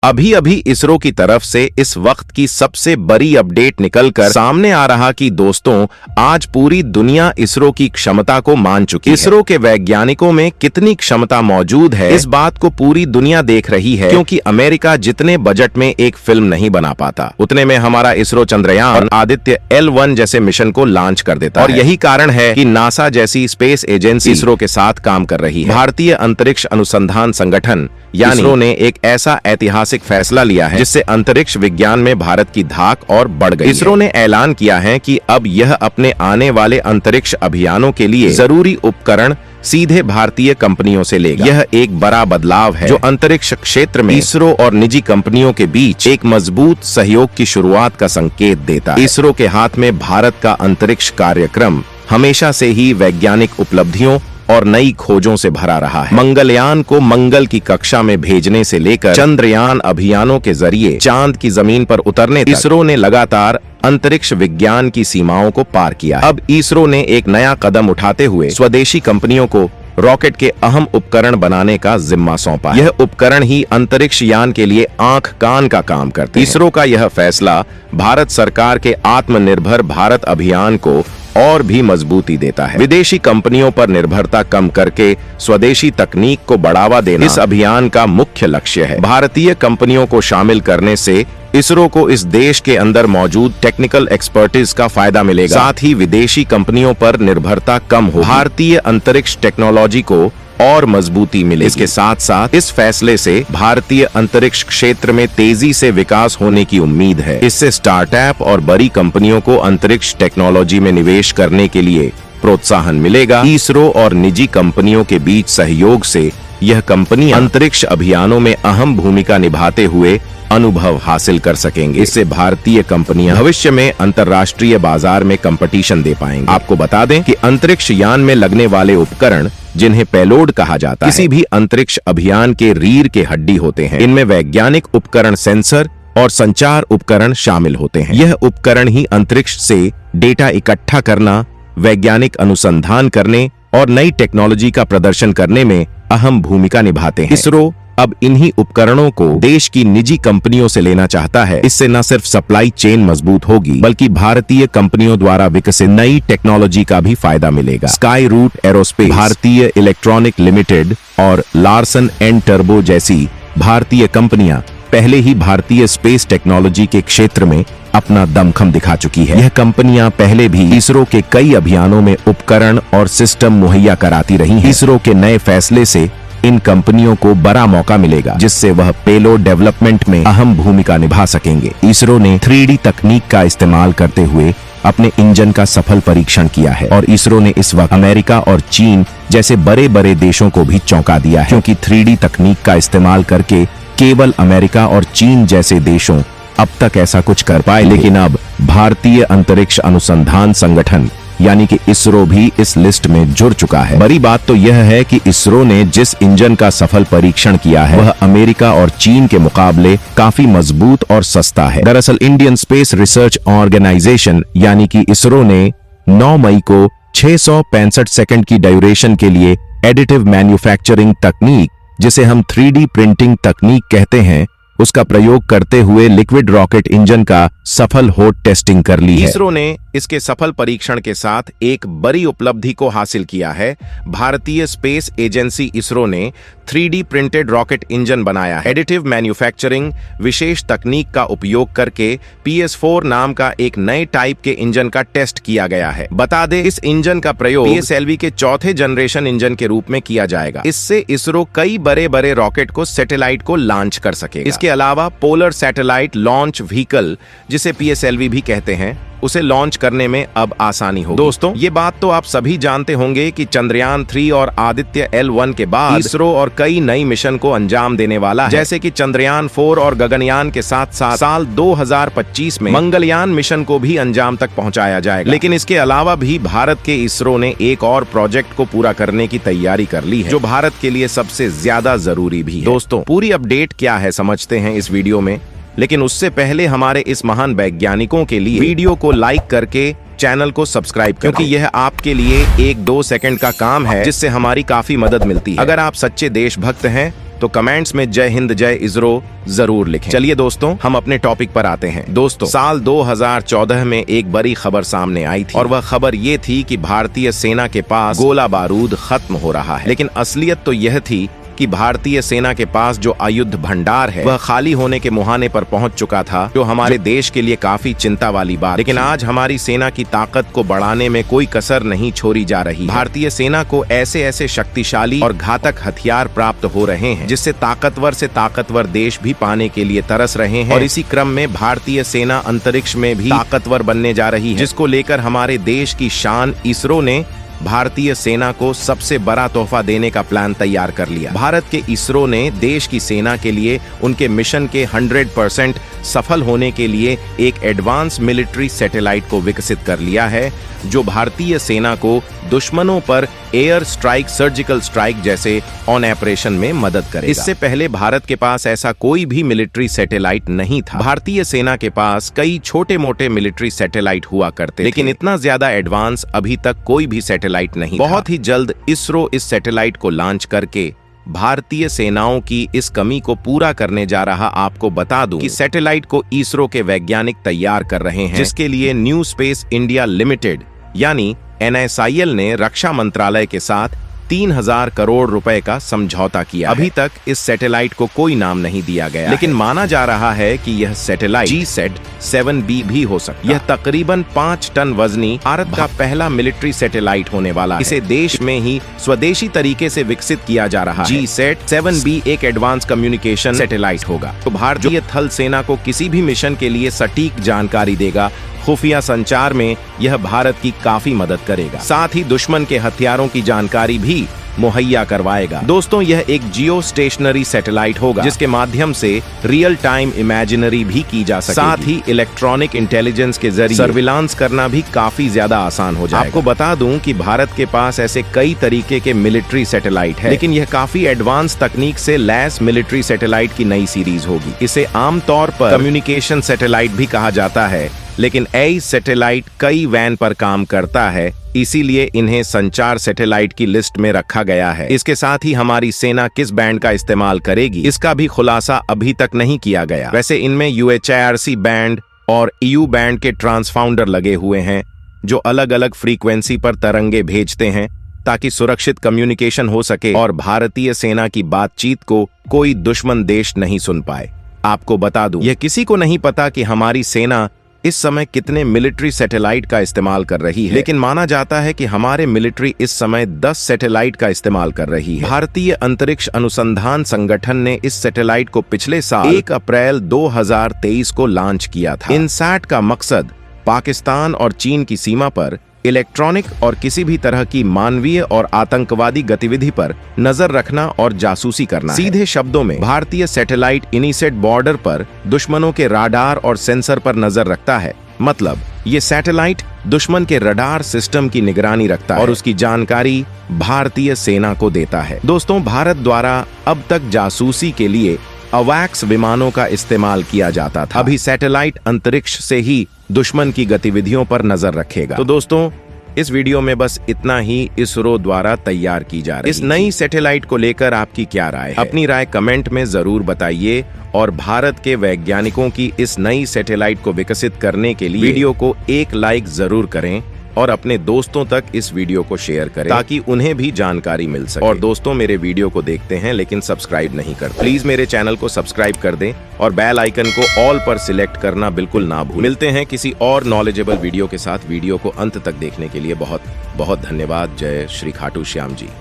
अभी अभी इसरो की तरफ से इस वक्त की सबसे बड़ी अपडेट निकलकर सामने आ रहा कि दोस्तों आज पूरी दुनिया इसरो की क्षमता को मान चुकी है। इसरो के वैज्ञानिकों में कितनी क्षमता मौजूद है इस बात को पूरी दुनिया देख रही है, क्योंकि अमेरिका जितने बजट में एक फिल्म नहीं बना पाता उतने में हमारा इसरो चंद्रयान और आदित्य L1 जैसे मिशन को लॉन्च कर देता है। और यही कारण है कि नासा जैसी स्पेस एजेंसी इसरो के साथ काम कर रही है। भारतीय अंतरिक्ष अनुसंधान संगठन यानी इसरो ने एक ऐसा ऐतिहासिक फैसला लिया है जिससे अंतरिक्ष विज्ञान में भारत की धाक और बढ़ गई है। इसरो ने ऐलान किया है कि अब यह अपने आने वाले अंतरिक्ष अभियानों के लिए जरूरी उपकरण सीधे भारतीय कंपनियों से लेगा। यह एक बड़ा बदलाव है जो अंतरिक्ष क्षेत्र में इसरो और निजी कंपनियों के बीच एक मजबूत सहयोग की शुरुआत का संकेत देता है। इसरो के हाथ में भारत का अंतरिक्ष कार्यक्रम हमेशा से ही वैज्ञानिक उपलब्धियों और नई खोजों से भरा रहा है। मंगलयान को मंगल की कक्षा में भेजने से लेकर चंद्रयान अभियानों के जरिए चांद की जमीन पर उतरने तक इसरो ने लगातार अंतरिक्ष विज्ञान की सीमाओं को पार किया है। अब इसरो ने एक नया कदम उठाते हुए स्वदेशी कंपनियों को रॉकेट के अहम उपकरण बनाने का जिम्मा सौंपा। यह उपकरण ही अंतरिक्ष यान के लिए आंख कान का काम करते हैं। इसरो का यह फैसला भारत सरकार के आत्मनिर्भर भारत अभियान को और भी मजबूती देता है। विदेशी कंपनियों पर निर्भरता कम करके स्वदेशी तकनीक को बढ़ावा देना इस अभियान का मुख्य लक्ष्य है। भारतीय कंपनियों को शामिल करने से इसरो को इस देश के अंदर मौजूद टेक्निकल एक्सपर्टीज का फायदा मिलेगा, साथ ही विदेशी कंपनियों पर निर्भरता कम हो। भारतीय अंतरिक्ष टेक्नोलॉजी को और मजबूती मिले। इसके साथ साथ इस फैसले से भारतीय अंतरिक्ष क्षेत्र में तेजी से विकास होने की उम्मीद है। इससे स्टार्टअप और बड़ी कंपनियों को अंतरिक्ष टेक्नोलॉजी में निवेश करने के लिए प्रोत्साहन मिलेगा। इसरो और निजी कंपनियों के बीच सहयोग से यह कंपनी अंतरिक्ष अभियानों में अहम भूमिका निभाते हुए अनुभव हासिल कर सकेंगे। इससे भारतीय कंपनियां भविष्य में अंतर्राष्ट्रीय बाजार में कंपटीशन दे पाएंगे। आपको बता दें कि अंतरिक्ष यान में लगने वाले उपकरण जिन्हें पेलोड कहा जाता है, किसी भी अंतरिक्ष अभियान के रीढ़ के हड्डी होते हैं। इनमें वैज्ञानिक उपकरण, सेंसर और संचार उपकरण शामिल होते हैं। यह उपकरण ही अंतरिक्ष से डेटा इकट्ठा करना, वैज्ञानिक अनुसंधान करने और नई टेक्नोलॉजी का प्रदर्शन करने में अहम भूमिका निभाते हैं। इसरो अब इन्हीं उपकरणों को देश की निजी कंपनियों से लेना चाहता है। इससे न सिर्फ सप्लाई चेन मजबूत होगी बल्कि भारतीय कंपनियों द्वारा विकसित नई टेक्नोलॉजी का भी फायदा मिलेगा। स्काई रूट एरोस्पेस, भारतीय इलेक्ट्रॉनिक लिमिटेड और लार्सन एंड टर्बो जैसी भारतीय कंपनियां पहले ही भारतीय स्पेस टेक्नोलॉजी के क्षेत्र में अपना दमखम दिखा चुकी है। यह कंपनियां पहले भी इसरो के कई अभियानों में उपकरण और सिस्टम मुहैया कराती रही हैं। इसरो के नए फैसले से इन कंपनियों को बड़ा मौका मिलेगा जिससे वह पेलोड डेवलपमेंट में अहम भूमिका निभा सकेंगे। इसरो ने 3D तकनीक का इस्तेमाल करते हुए अपने इंजन का सफल परीक्षण किया है और इसरो ने इस वक्त अमेरिका और चीन जैसे बड़े बड़े देशों को भी चौंका दिया है, क्योंकि 3D तकनीक का इस्तेमाल करके केवल अमेरिका और चीन जैसे देशों अब तक ऐसा कुछ कर पाए, लेकिन अब भारतीय अंतरिक्ष अनुसंधान संगठन यानी कि इसरो भी इस लिस्ट में जुड़ चुका है। बड़ी बात तो यह है कि इसरो ने जिस इंजन का सफल परीक्षण किया है वह अमेरिका और चीन के मुकाबले काफी मजबूत और सस्ता है। दरअसल इंडियन स्पेस रिसर्च ऑर्गेनाइजेशन यानी कि इसरो ने 9 मई को 665 सेकंड की ड्यूरेशन के लिए एडिटिव मैन्युफैक्चरिंग तकनीक, जिसे हम 3D प्रिंटिंग तकनीक कहते हैं, उसका प्रयोग करते हुए लिक्विड रॉकेट इंजन का सफल हॉट टेस्टिंग कर ली है। इसरो ने इसके सफल परीक्षण के साथ एक बड़ी उपलब्धि को हासिल किया है। भारतीय स्पेस एजेंसी इसरो ने 3D प्रिंटेड रॉकेट इंजन बनाया है। एडिटिव मैन्युफैक्चरिंग विशेष तकनीक का उपयोग करके PS4 नाम का एक नए टाइप के इंजन का टेस्ट किया गया है। बता दें इस इंजन का प्रयोग PSLV के चौथे जनरेशन इंजन के रूप में किया जाएगा। इससे इसरो कई बड़े बड़े रॉकेट को, सैटेलाइट को लॉन्च कर सकेगा। इसके अलावा पोलर सैटेलाइट लॉन्च व्हीकल, जिसे PSLV भी कहते हैं, उसे लॉन्च करने में अब आसानी होगी। दोस्तों ये बात तो आप सभी जानते होंगे कि चंद्रयान 3 और आदित्य L1 के बाद इसरो और कई नई मिशन को अंजाम देने वाला है, जैसे कि चंद्रयान 4 और गगनयान के साथ साथ साल 2025 में मंगलयान मिशन को भी अंजाम तक पहुंचाया जाएगा। लेकिन इसके अलावा भी भारत के इसरो ने एक और प्रोजेक्ट को पूरा करने की तैयारी कर ली है, जो भारत के लिए सबसे ज्यादा जरूरी भी है। दोस्तों पूरी अपडेट क्या है समझते हैं इस वीडियो में, लेकिन उससे पहले हमारे इस महान वैज्ञानिकों के लिए वीडियो को लाइक करके चैनल को सब्सक्राइब करें, क्योंकि यह आपके लिए 1-2 सेकंड का काम है जिससे हमारी काफी मदद मिलती है। अगर आप सच्चे देशभक्त हैं तो कमेंट्स में जय हिंद जय इसरो जरूर लिखें। चलिए दोस्तों, हम अपने टॉपिक पर आते हैं। दोस्तों, साल 2014 में एक बड़ी खबर सामने आई थी और वह खबर ये थी कि भारतीय सेना के पास गोला बारूद खत्म हो रहा है। लेकिन असलियत तो यह थी कि भारतीय सेना के पास जो आयुध भंडार है वह खाली होने के मुहाने पर पहुंच चुका था, जो हमारे देश के लिए काफी चिंता वाली बात। लेकिन आज हमारी सेना की ताकत को बढ़ाने में कोई कसर नहीं छोड़ी जा रही। भारतीय सेना को ऐसे ऐसे शक्तिशाली और घातक हथियार प्राप्त हो रहे हैं जिससे ताकतवर से ताकतवर देश भी पाने के लिए तरस रहे हैं। और इसी क्रम में भारतीय सेना अंतरिक्ष में भी ताकतवर बनने जा रही है, जिसको लेकर हमारे देश की शान इसरो ने भारतीय सेना को सबसे बड़ा तोहफा देने का प्लान तैयार कर लिया। भारत के इसरो ने देश की सेना के लिए उनके मिशन के 100% सफल होने के लिए एक एडवांस मिलिट्री सैटेलाइट को विकसित कर लिया है, जो भारतीय सेना को दुश्मनों पर एयर स्ट्राइक, सर्जिकल स्ट्राइक जैसे ऑन ऑपरेशन में मदद करेगा। इससे पहले भारत के पास ऐसा कोई भी मिलिट्री सैटेलाइट नहीं था। भारतीय सेना के पास कई छोटे मोटे मिलिट्री सैटेलाइट हुआ करते थे, लेकिन इतना ज्यादा एडवांस अभी तक कोई भी सैटेलाइट नहीं। बहुत ही जल्द इसरो इस सैटेलाइट को लॉन्च करके भारतीय सेनाओं की इस कमी को पूरा करने जा रहा। आपको बता दूं कि सैटेलाइट को इसरो के वैज्ञानिक तैयार कर रहे हैं, जिसके लिए न्यू स्पेस इंडिया लिमिटेड यानी NSIL ने रक्षा मंत्रालय के साथ 3000 करोड़ रुपए का समझौता किया। अभी तक इस सैटेलाइट को कोई नाम नहीं दिया गया, लेकिन माना जा रहा है कि यह सैटेलाइट GSAT-7B भी हो सकता है। यह तकरीबन 5 टन वजनी भारत का पहला मिलिट्री सैटेलाइट होने वाला है। इसे देश में ही स्वदेशी तरीके से विकसित किया जा रहा है। GSAT-7B एक एडवांस कम्युनिकेशन सैटेलाइट होगा, तो भारतीय थल सेना को किसी भी मिशन के लिए सटीक जानकारी देगा। खुफिया संचार में यह भारत की काफी मदद करेगा, साथ ही दुश्मन के हथियारों की जानकारी भी मुहैया करवाएगा। दोस्तों, यह एक जियो स्टेशनरी सैटेलाइट होगा, जिसके माध्यम से रियल टाइम इमेजिनरी भी की जा सकेगी। साथ ही इलेक्ट्रॉनिक इंटेलिजेंस के जरिए सर्विलांस करना भी काफी ज्यादा आसान हो जाएगा। आपको बता दूं कि भारत के पास ऐसे कई तरीके के मिलिट्री सैटेलाइट है, लेकिन यह काफी एडवांस तकनीक से लैस मिलिट्री सैटेलाइट की नई सीरीज होगी। इसे आमतौर पर कम्युनिकेशन सैटेलाइट भी कहा जाता है, लेकिन यह सैटेलाइट कई वैन पर काम करता है, इसीलिए इन्हें संचार सैटेलाइट की लिस्ट में रखा गया है। इसके साथ ही हमारी सेना किस बैंड का इस्तेमाल करेगी, इसका भी खुलासा अभी तक नहीं किया गया। वैसे इनमें UHIRC बैंड और EU बैंड के ट्रांसपाउंडर लगे हुए हैं, जो अलग अलग फ्रीक्वेंसी पर तरंगे भेजते हैं ताकि सुरक्षित कम्युनिकेशन हो सके और भारतीय सेना की बातचीत को कोई दुश्मन देश नहीं सुन पाए। आपको बता दूं, यह किसी को नहीं पता कि हमारी सेना इस समय कितने मिलिट्री सैटेलाइट का इस्तेमाल कर रही है, लेकिन माना जाता है कि हमारे मिलिट्री इस समय 10 सैटेलाइट का इस्तेमाल कर रही है। भारतीय अंतरिक्ष अनुसंधान संगठन ने इस सैटेलाइट को पिछले साल 1 अप्रैल 2023 को लॉन्च किया था। इनसैट का मकसद पाकिस्तान और चीन की सीमा पर इलेक्ट्रॉनिक और किसी भी तरह की मानवीय और आतंकवादी गतिविधि पर नजर रखना और जासूसी करना। सीधे शब्दों में, भारतीय सैटेलाइट इनिसेट बॉर्डर पर दुश्मनों के राडार और सेंसर पर नजर रखता है। मतलब ये सैटेलाइट दुश्मन के रडार सिस्टम की निगरानी रखता है और उसकी जानकारी भारतीय सेना को देता है। दोस्तों, भारत द्वारा अब तक जासूसी के लिए अवैक्स विमानों का इस्तेमाल किया जाता था। अभी सैटेलाइट अंतरिक्ष से ही दुश्मन की गतिविधियों पर नजर रखेगा। तो दोस्तों, इस वीडियो में बस इतना ही इसरो द्वारा तैयार की जा रही इस नई सैटेलाइट को लेकर आपकी क्या राय है? अपनी राय कमेंट में जरूर बताइए और भारत के वैज्ञानिकों की इस नई सैटेलाइट को विकसित करने के लिए वीडियो को एक लाइक जरूर करें और अपने दोस्तों तक इस वीडियो को शेयर करें ताकि उन्हें भी जानकारी मिल सके। और दोस्तों, मेरे वीडियो को देखते हैं लेकिन सब्सक्राइब नहीं करते, प्लीज मेरे चैनल को सब्सक्राइब कर दें और बेल आइकन को ऑल पर सिलेक्ट करना बिल्कुल ना भूलें। मिलते हैं किसी और नॉलेजेबल वीडियो के साथ। वीडियो को अंत तक देखने के लिए बहुत बहुत धन्यवाद। जय श्री खाटू श्याम जी।